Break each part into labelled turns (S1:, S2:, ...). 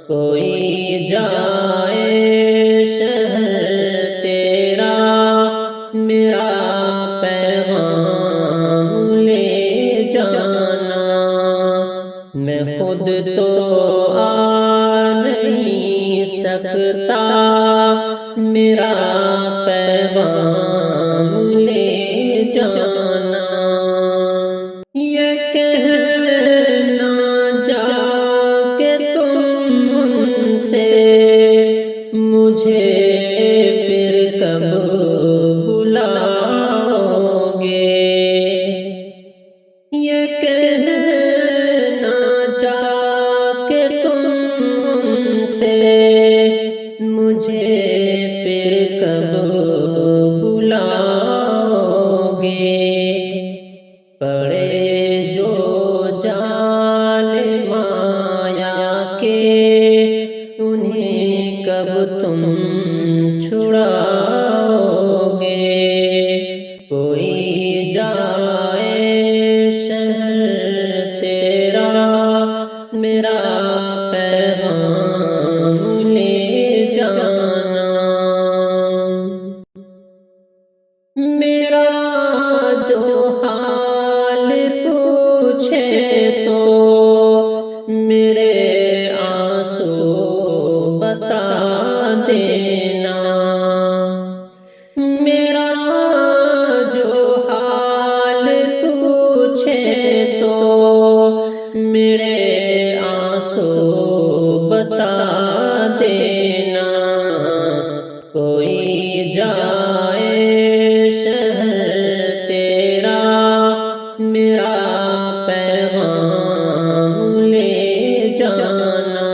S1: کوئی جائے شہر تیرا میرا پیغام لے جانا، میں خود تو آ نہیں سکتا، میرا پیغام لے جانا۔ یہ کہنا جا کہ تم ان سے مجھے پھر کب بلاؤ گے، یہ کہنا جا کہ تم ان سے مجھے پھر کب بلاؤ گے۔ پڑے جو جال مایا کے انہیں کب تم چھڑاؤ گے۔ کوئی جائے شہر تیرا میرا پیغام لے جانا، میرا جو حال پوچھے تو میرے آنسو بتا دینا، میرا جو حال پوچھے تو میرے آنسو بتا دینا۔ کوئی جائے شہر تیرا میرا پیغام لے جانا،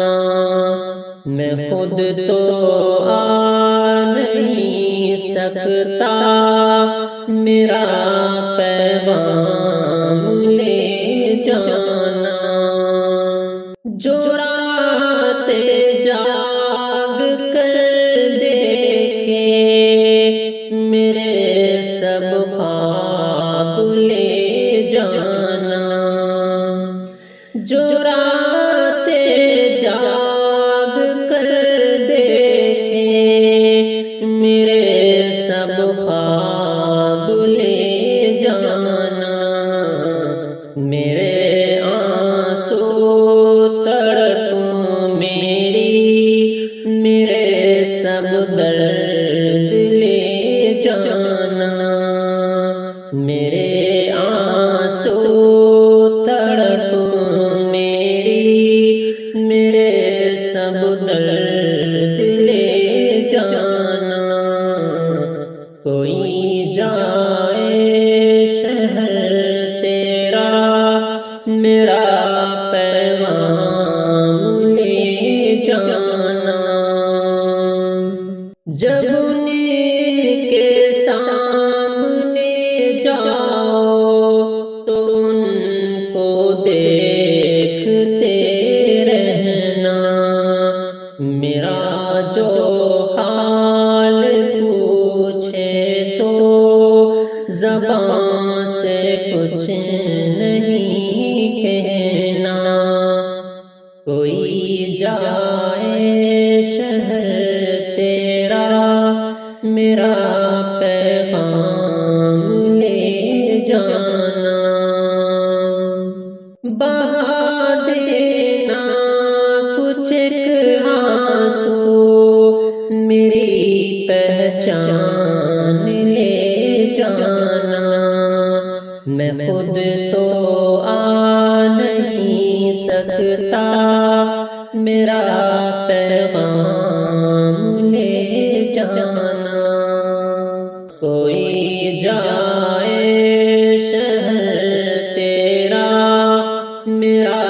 S1: میں خود تو آ نہیں سکتا، میرا پیغام لے جانا۔ جو راتیں جاگ کر دیکھے میرے سب خواب لے جانا، جو راتیں جاگ کر دیکھے میرے سب خواب لے جانا۔ میرے آنسو تڑپ میری میرے سب درد لے جانا، میرے آنسو تڑپ میری میرے سب درد لے جانا۔ کوئی جائے شہر تیرا میرا پیغام لے جانا، جب انہیں کے سامنے جاؤ تو ان کو دیکھتے رہنا، میرا جو حال پوچھے تو زبان سے کچھ نہیں کہنا۔ کوئی جائے شہر تیرا میرا پیغام لے جانا، بہا دینا کچھ ایک آنسو میری پہچان لے جانا، میں خود تو آ نہیں سکتا، میرا پیغام لے جانا۔ کوئی جائے شہر تیرا میرا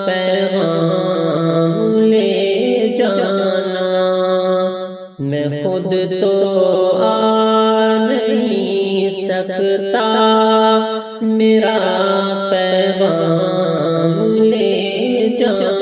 S1: پیغام لے جانا، میں خود تو آ نہیں سکتا، میرا پیغام لے جانا۔